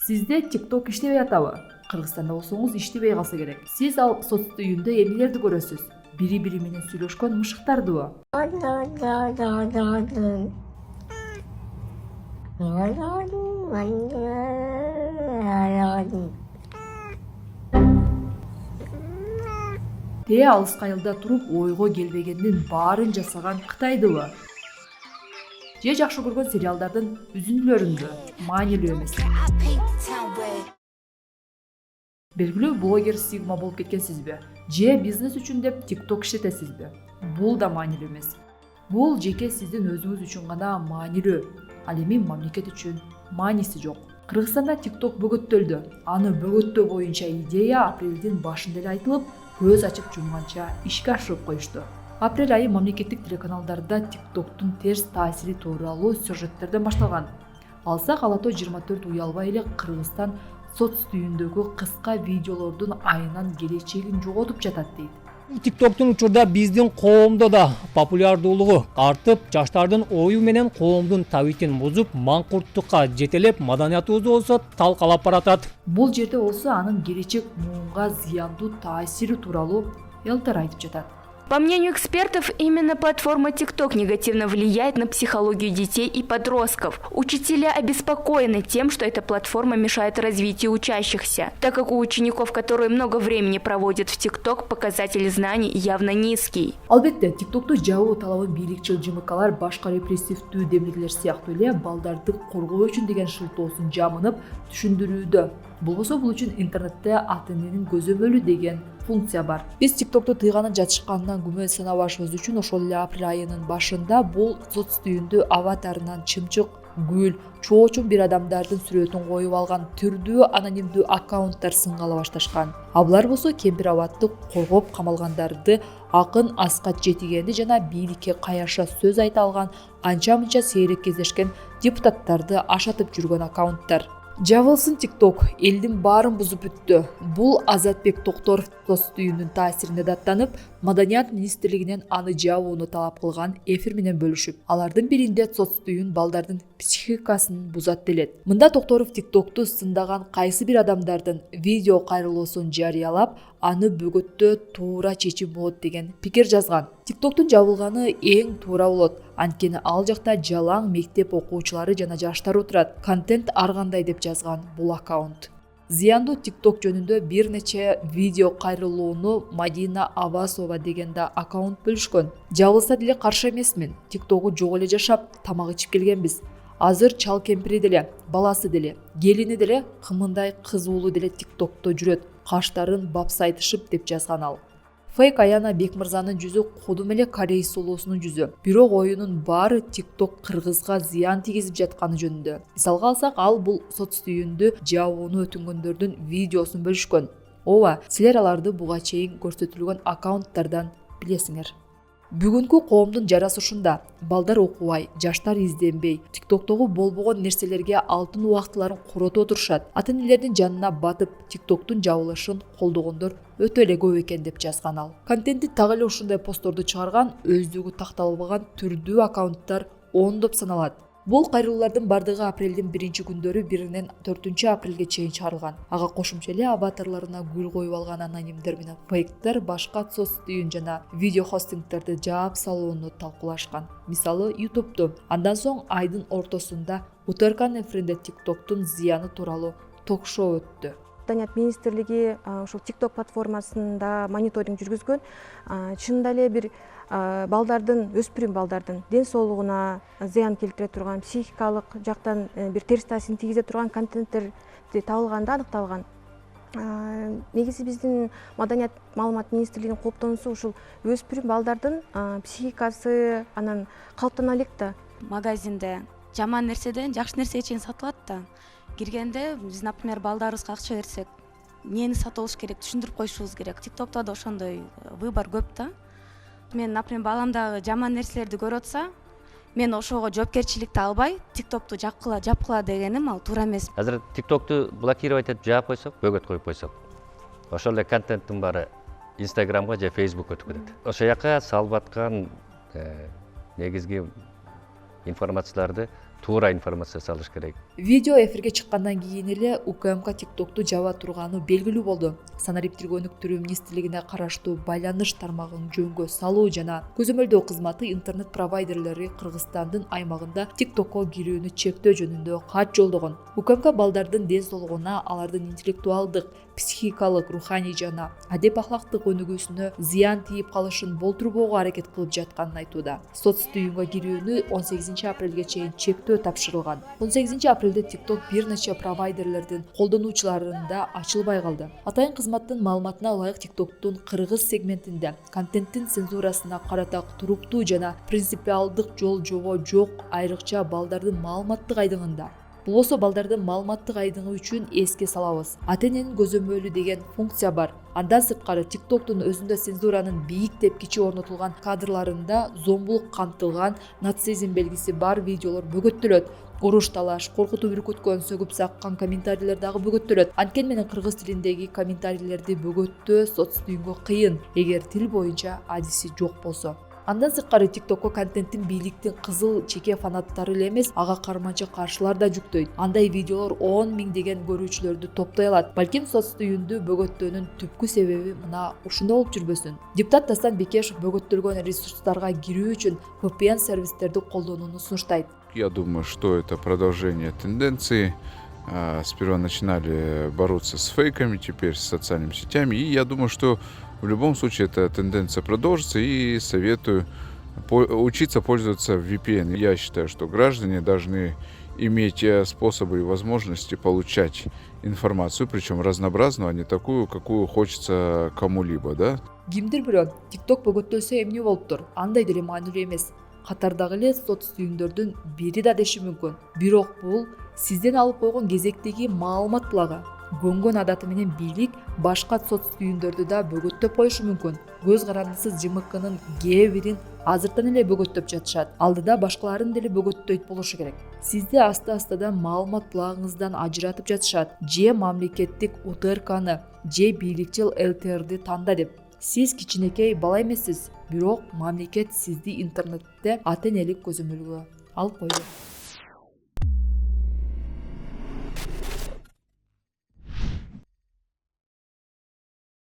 Sizde TikTok иштебей атабы? Кыргызстанда болсоңуз иштебей калса керек. Сиз ал соц түйүндө эмнелерди көрөсүз? Бири-бири менен сүйлөшкөн мышыктардыбы? Те алыска айылда туруп ойго келбегендин баарын жасаган Кытайдыбы? Же жакшы көргөн сериалдардын үзүндүлөрүндү? Маанилүү эмес. Белгилүү блогер Сигма болуп кеткенсизби? Же бизнес үчүн деп TikTok иштетесизби? Бул да маанилүү эмес. Бул жеке сиздин өзүңүз үчүн гана маанилүү. Ал эми мамлекет үчүн мааниси жок. Кыргызстанда TikTok бөгөттөлдү. Аны бөгөттөө боюнча идея апрелдин башында эле айтылып, көз ачып жумганча ишке ашырып коюшту. Апрель айы мамлекеттик телеканалдарда TikToктун терс таасири тууралуу сюжеттерден башталган. Алсак Алато 24 уялбай эле Кыргызстан соц түйүндөгү кыска видеолордун айынан келечегин жоготуп жатат дейт. TikToктун учурда биздин коомдо да популярдуулугу артып, жаштардын ою менен коомдун табитин бузуп, маңкурттукка жетелеп, маданиятыбызды болсо талкалап баратат. Бул жерде болсо анын келечек муунга зыяндуу таасири тууралуу Элтер айтып жатат. По мнению экспертов, именно платформа TikTok негативно влияет на психологию детей и подростков. Учителя обеспокоены тем, что эта платформа мешает развитию учащихся, так как у учеников, которые много времени проводят в TikTok, показатель знаний явно низкий. Албетте, TikToкту жабуу талабын бийликчил ЖМКлар башка репрессивдүү демилгелер сыяктуу эле балдарды коргоо үчүн деген шылтоосун жамынып түшүндүрүүдө. Болбосо бул үчүн интернетте ата-эненин көзөмөлү деген функция бар. Биз TikToкту тыйганын жатышканынан күмөн санабашыбыз үчүн ошол эле апрель айынын башында бул соц түйүндө аватарынан чымчык, гүл, чоочун бир адамдардын сүрөтүн коюп алган түрдүү анонимдүү аккаунттар сынга ала башташкан. Булар болсо кемпир абатты коргоп камалгандарды, акын Аскат Жетигенди жана бийликке каяша сөз айта алган анча-мынча сейрек кездешкен депутаттарды ашатып жүргөн аккаунттар. Жабылсын TikTok, элдин баарын бузуп бүттү. Бул Азатбек Токторов соц түйүнүн таасирине даттанып, Маданият министрлигинен аны жабууну талап кылган эфир менен бөлүшүп, алардын биринде соц түйүн балдардын психикасын бузат делет. Мында Токторов TikToкту сындаган кайсы бир адамдардын видео кайрылуусун жарыялап, аны бөгөттөө туура чечим болот деген пикир жазган. TikToктун жабылганы эң туура болот. Анткени ал жакта жалаң мектеп окуучулары жана жаштар отурат. Контент ар кандай деп жазган бул аккаунт. Зыяндуу TikTok жөнүндө бир нече видео кайрылууну Мадина Абасова деген да аккаунт бөлүшкөн. Жабылса деле каршы эмесмин. TikTok'у жок эле жашап, тамак ичип келгенбиз. Азыр чал кемпири деле, баласы деле, келини деле, кымындай кыз уулу деле TikTok'то жүрөт. Каштарын бапсайтышып деп жазган ал. Фейк Аяна Бекмырзанын жүзү кодум эле Корей сулуусунун жүзү. Бирок оюнун баары TikTok Кыргызга зыян тийгизип жатканы жөнүндө. Мисалга алсак, ал бул соц түйүндү жабууну өтүнгөндөрдүн видеосун бөлүшкөн. Ооба, силер аларды буга чейин көрсөтүлгөн аккаунттардан билесиңер. Бүгүнкү коомдун жарасы ушунда. Балдар окубай, жаштар изденбей, TikToктогу болбогон нерселерге алтын убактыларын коротуп отурушат. Ата-энелердин жанына батып, TikToктун жабылышын колдогондор өтө эле көп экен деп жазган ал. Контенти так эле ушундай постторду чыгарган, өздүгү такталбаган түрдүү аккаунттар ондоп саналат. Бул кайрылуулардын бардыгы апрелдин 1-күндөрү 1-ден 4-апрелге чейин чыгарылган. Ага кошумча эле аватарларына гүл коюп алган анонимдер менен фейктер башка соц түйүн жана видео хостингтерди жаап салууну талкуулашкан. Мисалы, YouTube'ду. Андан соң айдын ортосунда Утаркан эфиринде TikToктун зыяны тууралуу ток-шоу өттү. Маданият министрлиги ошол TikTok платформасында мониторинг жүргүзгөн. Чынында эле бир балдардын, өспүрүм балдардын ден соолугуна зыян келтире турган, психикалык жактан бир терс таасирин тийгизе турган контенттер табылганда аныкталган. Негизи биздин Маданият маалымат министрлигинин кооптонуусу ушул өспүрүм балдардын психикасы анан калыптана элек да. Магазинде жаман нерседен жакшы нерсеге чейин сатылат да. Киргенде биз, например, балдарыбызга акча берсек, эмнени сатып алыш керек, түшүндүрүп коюшубуз керек. TikTok'та да ошондой выбор көп да. Мен, например, балам дагы жаман нерселерди көрүп атса, мен ошого жоопкерчиликти албай, TikToкту жапкыла дегеним ал туура эмес. Азыр TikToкту блокировать этип жаап койсок, бөгөт коюп койсок, ошол эле контенттин баары Instagramга же Facebookка өтүп кетет. Ошол жака салып аткан негизги информацияларды туура информация салыш керек. Видео эфирге чыккандан кийин эле УКМК TikTok'ту жаба турганы белгилүү болду. Санариптик өнүктүрүү министрлигине караштуу байланыш тармагын жөнгө салуу жана көзөмөлдөө кызматы интернет провайдерлери Кыргызстандын аймагында TikTok'ко кирүүнү чектөө жөнүндө кат жолдогон. УКМК балдардын ден соолугуна, алардын интеллектуалдык, психикалык, руханий жана адеп ахлактык өнүгүүсүнө зыян тийип калышын болтурбоого аракет кылып жатканын айтууда. Соц түйүнгө кирүүнү 18 апрелге чейин чектөө тапшырылган. 18 апрелде TikTok бир нече провайдерлердин колдонуучуларында ачылбай калды. Атайын кызматтын маалыматына ылайык TikTok'тун кыргыз сегментинде контенттин цензурасына карата туруктуу жана принципиалдык жол жобо жок, айрыкча балдардын маалыматтык айдыгында. Бул болсо балдардын маалыматтык айдыгы үчүн эске салабыз. Ата-эненин көзөмөлү деген функция бар. Андан сырткары TikTok'тун өзүндө цензуранын бийик тепкичи орнотулган кадрларында зомбулук камтылган, нацизм белгиси бар видеолор бөгөттөлөт. Уруш, талаш, коркутуп үркүткөн, сөгүп саккан комментарийлер дагы бөгөттөлөт. Анткени менен кыргыз тилиндеги комментарийлерди бөгөттөө соц түйүнгө кыйын, эгер тил боюнча адиси жок болсо. Андан сырткары TikTok'ко контенттин бийликтин кызыл чеке фанаттары эле эмес, ага карманча каршылар да жүктөйт. Андай видеолор 10 миңдеген көрүүчүлөрдү топтой алат. Балким соц түйүндү бөгөттөөнүн түпкү себеби мына ушунда болуп жүрбөсүн. Депутат Дастан Бекешев бөгөттөлгөн ресурстарга кирүү үчүн VPN сервистерди колдонууну сунуштайт. Я думаю, что это продолжение тенденции. Сперва начинали бороться с фейками, теперь с социальными сетями. И я думаю, что в любом случае эта тенденция продолжится. И советую учиться пользоваться VPN. Я считаю, что граждане должны иметь способы и возможности получать информацию, причем разнообразную, а не такую, какую хочется кому-либо, да? Кимдир бирөө TikTok бөгөттөлсө эмне болуптур? Андай деле маанилүү эмес. Катардагы эле соц түйүндөрдүн бири да деши мүмкүн. Бирок бул сизден алып койгон кезектеги маалымат булагы. Көнгөн адаты менен бийлик башка соц түйүндөрдү да бөгөттөп коюшу мүмкүн. Көз карандысыз ЖМКнын кээ бирин азыртан эле бөгөттөп жатышат. Алдыда башкаларын деле бөгөттөйт болушу керек. Сизди аста-астадан маалымат булагыңыздан ажыратып жатышат. Же мамлекеттик УТРКны, же бийликчил ЛТРди танда деп. Сиз кичинекей бала эмессиз, бирок мамлекет сизди интернетте ата-энелик көзөмөлгө алып койду.